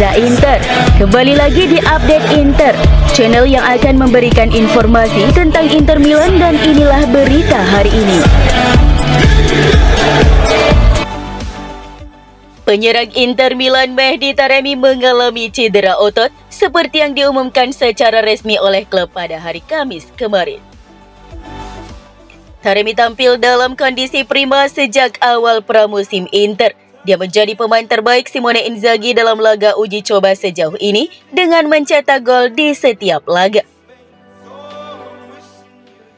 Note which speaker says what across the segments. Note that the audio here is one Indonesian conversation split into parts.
Speaker 1: Reza Inter. Kembali lagi di Update Inter, channel yang akan memberikan informasi tentang Inter Milan, dan inilah berita hari ini. Penyerang Inter Milan Mehdi Taremi mengalami cedera otot seperti yang diumumkan secara resmi oleh klub pada hari Kamis kemarin. Taremi tampil dalam kondisi prima sejak awal pramusim Inter. Dia menjadi pemain terbaik Simone Inzaghi dalam laga uji coba sejauh ini dengan mencetak gol di setiap laga.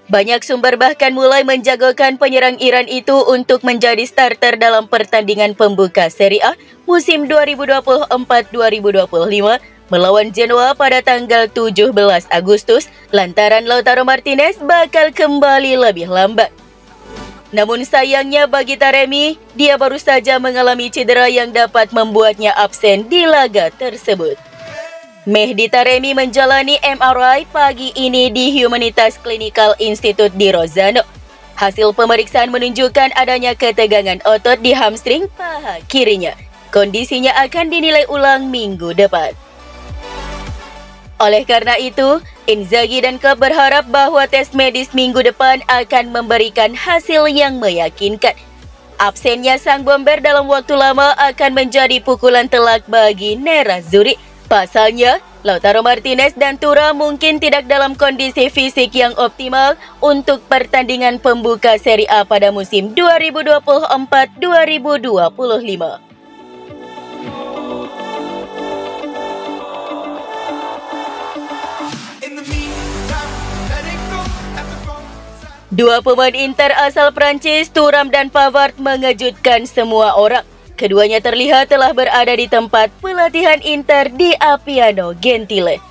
Speaker 1: Banyak sumber bahkan mulai menjagokan penyerang Iran itu untuk menjadi starter dalam pertandingan pembuka Serie A musim 2024-2025 melawan Genoa pada tanggal 17 Agustus lantaran Lautaro Martinez bakal kembali lebih lambat. Namun sayangnya bagi Taremi, dia baru saja mengalami cedera yang dapat membuatnya absen di laga tersebut. Mehdi Taremi menjalani MRI pagi ini di Humanitas Clinical Institute di Rozzano. Hasil pemeriksaan menunjukkan adanya ketegangan otot di hamstring paha kirinya. Kondisinya akan dinilai ulang minggu depan. Oleh karena itu, Inzaghi dan klub berharap bahwa tes medis minggu depan akan memberikan hasil yang meyakinkan. Absennya sang bomber dalam waktu lama akan menjadi pukulan telak bagi Nerazzurri. Pasalnya, Lautaro Martinez dan Thuram mungkin tidak dalam kondisi fisik yang optimal untuk pertandingan pembuka Serie A pada musim 2024-2025. Dua pemain Inter asal Prancis, Thuram dan Pavard, mengejutkan semua orang. Keduanya terlihat telah berada di tempat pelatihan Inter di Appiano Gentile.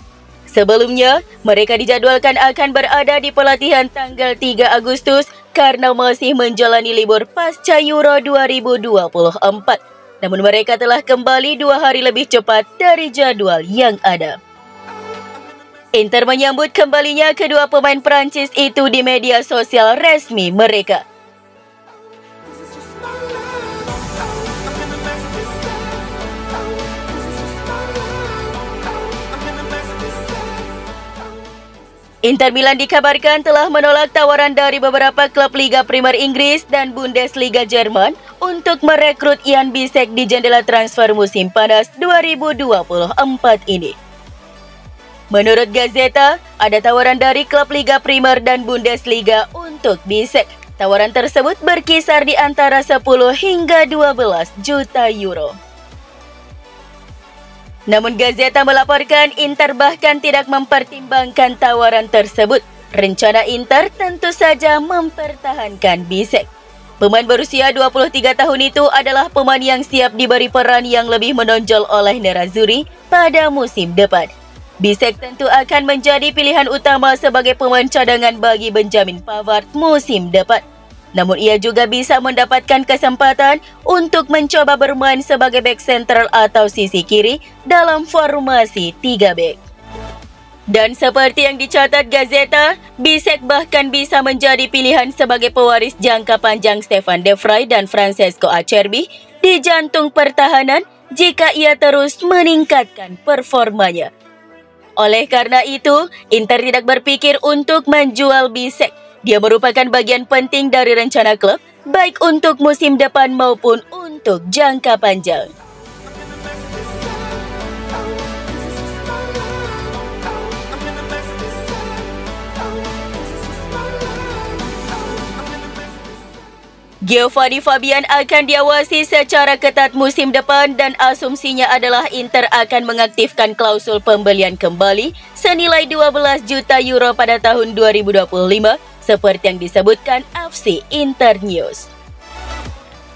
Speaker 1: Sebelumnya, mereka dijadwalkan akan berada di pelatihan tanggal 3 Agustus karena masih menjalani libur pasca Euro 2024. Namun mereka telah kembali 2 hari lebih cepat dari jadwal yang ada. Inter menyambut kembalinya kedua pemain Prancis itu di media sosial resmi mereka. Inter Milan dikabarkan telah menolak tawaran dari beberapa klub Liga Primer Inggris dan Bundesliga Jerman untuk merekrut Jan Bisek di jendela transfer musim panas 2024 ini. Menurut Gazeta, ada tawaran dari klub Liga Primer dan Bundesliga untuk Bisek. Tawaran tersebut berkisar di antara 10 hingga 12 juta euro. Namun Gazeta melaporkan Inter bahkan tidak mempertimbangkan tawaran tersebut. Rencana Inter tentu saja mempertahankan Bisek. Pemain berusia 23 tahun itu adalah pemain yang siap diberi peran yang lebih menonjol oleh Nerazzurri pada musim depan. Bisek tentu akan menjadi pilihan utama sebagai pemain cadangan bagi Benjamin Pavard musim depan. Namun ia juga bisa mendapatkan kesempatan untuk mencoba bermain sebagai bek sentral atau sisi kiri dalam formasi 3 bek. Dan seperti yang dicatat Gazeta, Bisek bahkan bisa menjadi pilihan sebagai pewaris jangka panjang Stefan De Vrij dan Francesco Acerbi di jantung pertahanan jika ia terus meningkatkan performanya. Oleh karena itu, Inter tidak berpikir untuk menjual Bisek. Dia merupakan bagian penting dari rencana klub, baik untuk musim depan maupun untuk jangka panjang. Giovanni Fabian akan diawasi secara ketat musim depan dan asumsinya adalah Inter akan mengaktifkan klausul pembelian kembali senilai 12 juta euro pada tahun 2025 seperti yang disebutkan FC Internews.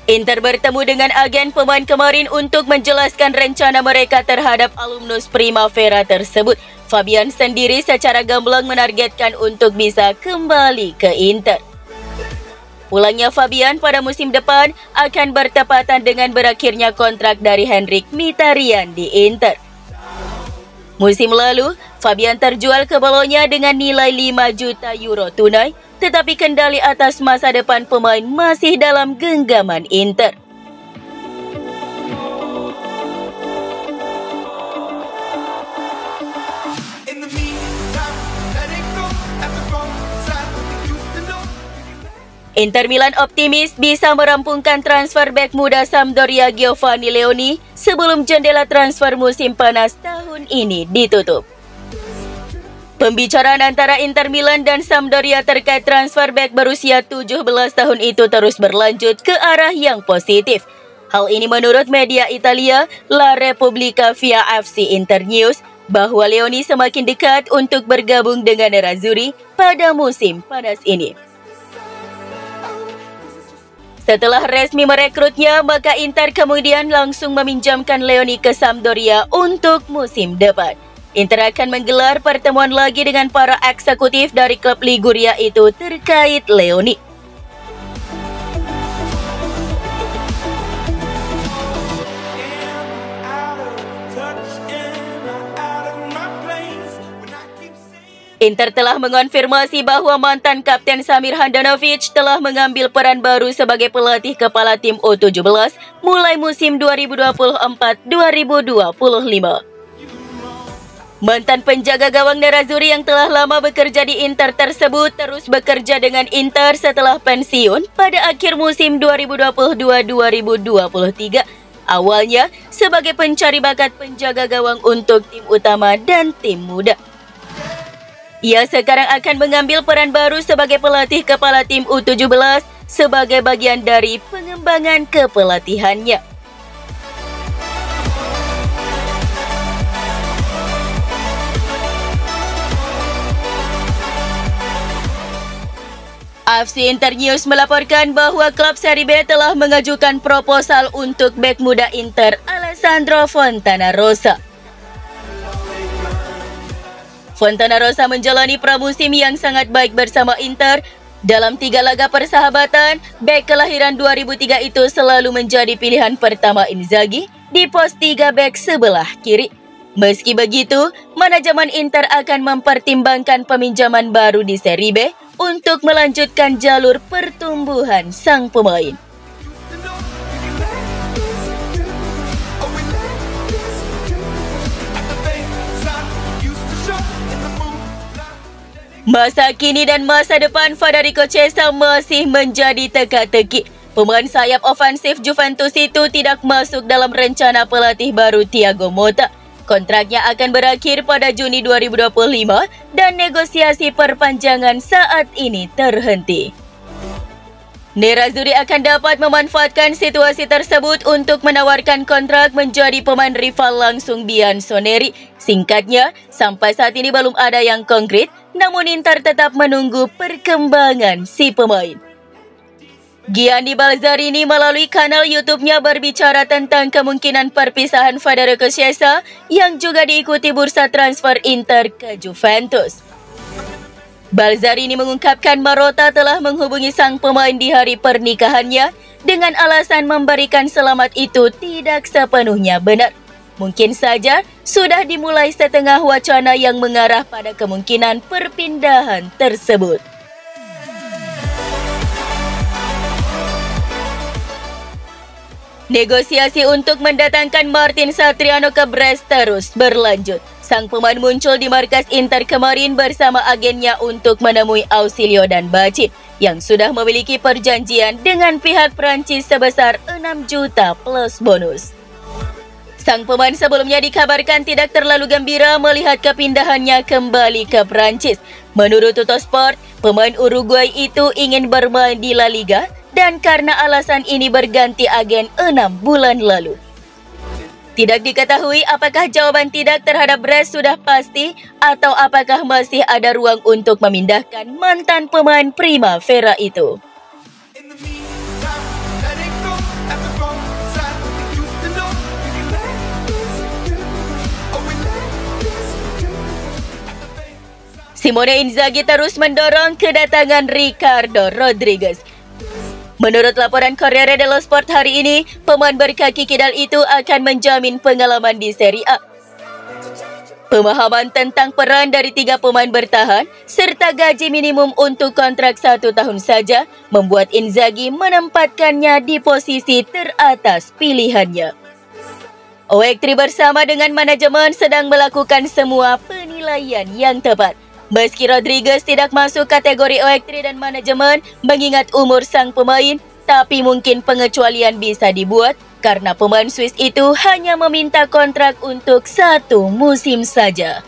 Speaker 1: Inter bertemu dengan agen pemain kemarin untuk menjelaskan rencana mereka terhadap alumnus Primavera tersebut. Fabian sendiri secara gamblang menargetkan untuk bisa kembali ke Inter. Pulangnya Fabian pada musim depan akan bertepatan dengan berakhirnya kontrak dari Henrik Mkhitaryan di Inter. Musim lalu, Fabian terjual ke Bologna dengan nilai 5 juta euro tunai, tetapi kendali atas masa depan pemain masih dalam genggaman Inter. Inter Milan optimis bisa merampungkan transfer bek muda Sampdoria Giovanni Leoni sebelum jendela transfer musim panas tahun ini ditutup. Pembicaraan antara Inter Milan dan Sampdoria terkait transfer bek berusia 17 tahun itu terus berlanjut ke arah yang positif. Hal ini menurut media Italia La Repubblica via FC Internews bahwa Leoni semakin dekat untuk bergabung dengan Nerazzurri pada musim panas ini. Setelah resmi merekrutnya, maka Inter kemudian langsung meminjamkan Leoni ke Sampdoria untuk musim depan. Inter akan menggelar pertemuan lagi dengan para eksekutif dari klub Liguria itu terkait Leoni. Inter telah mengonfirmasi bahwa mantan Kapten Samir Handanovic telah mengambil peran baru sebagai pelatih kepala tim U17 mulai musim 2024-2025. Mantan penjaga gawang Nerazzurri yang telah lama bekerja di Inter tersebut terus bekerja dengan Inter setelah pensiun pada akhir musim 2022-2023. Awalnya sebagai pencari bakat penjaga gawang untuk tim utama dan tim muda. Ia sekarang akan mengambil peran baru sebagai pelatih kepala tim U17 sebagai bagian dari pengembangan kepelatihannya. FC Internews melaporkan bahwa klub Serie B telah mengajukan proposal untuk bek muda Inter Alessandro Fontanarossa. Fontanarossa menjalani pramusim yang sangat baik bersama Inter. Dalam 3 laga persahabatan, bek kelahiran 2003 itu selalu menjadi pilihan pertama Inzaghi di pos 3 bek sebelah kiri. Meski begitu, manajemen Inter akan mempertimbangkan peminjaman baru di Serie B untuk melanjutkan jalur pertumbuhan sang pemain. Masa kini dan masa depan Federico Chiesa masih menjadi teka-teki. Pemain sayap ofensif Juventus itu tidak masuk dalam rencana pelatih baru Thiago Motta. Kontraknya akan berakhir pada Juni 2025 dan negosiasi perpanjangan saat ini terhenti. Nerazzurri akan dapat memanfaatkan situasi tersebut untuk menawarkan kontrak menjadi pemain rival langsung Bianconeri. Singkatnya, sampai saat ini belum ada yang konkret, namun Inter tetap menunggu perkembangan si pemain. Gianni Balzarini melalui kanal YouTube-nya berbicara tentang kemungkinan perpisahan Federico Chiesa yang juga diikuti bursa transfer Inter ke Juventus. Balzarini mengungkapkan Marotta telah menghubungi sang pemain di hari pernikahannya dengan alasan memberikan selamat itu tidak sepenuhnya benar. Mungkin saja sudah dimulai setengah wacana yang mengarah pada kemungkinan perpindahan tersebut. Negosiasi untuk mendatangkan Martin Satriano ke Brest terus berlanjut. Sang pemain muncul di markas Inter kemarin bersama agennya untuk menemui Ausilio dan Bacin yang sudah memiliki perjanjian dengan pihak Prancis sebesar 6 juta plus bonus. Sang pemain sebelumnya dikabarkan tidak terlalu gembira melihat kepindahannya kembali ke Prancis. Menurut Tuttosport, pemain Uruguay itu ingin bermain di La Liga dan karena alasan ini berganti agen 6 bulan lalu. Tidak diketahui apakah jawaban tidak terhadap Brest sudah pasti atau apakah masih ada ruang untuk memindahkan mantan pemain Primavera itu. Simone Inzaghi terus mendorong kedatangan Ricardo Rodriguez. Menurut laporan Corriere dello Sport hari ini, pemain berkaki kidal itu akan menjamin pengalaman di Serie A. Pemahaman tentang peran dari 3 pemain bertahan, serta gaji minimum untuk kontrak 1 tahun saja, membuat Inzaghi menempatkannya di posisi teratas pilihannya. OEK3 bersama dengan manajemen sedang melakukan semua penilaian yang tepat. Meski Rodriguez tidak masuk kategori OX3 dan manajemen mengingat umur sang pemain, tapi mungkin pengecualian bisa dibuat karena pemain Swiss itu hanya meminta kontrak untuk 1 musim saja.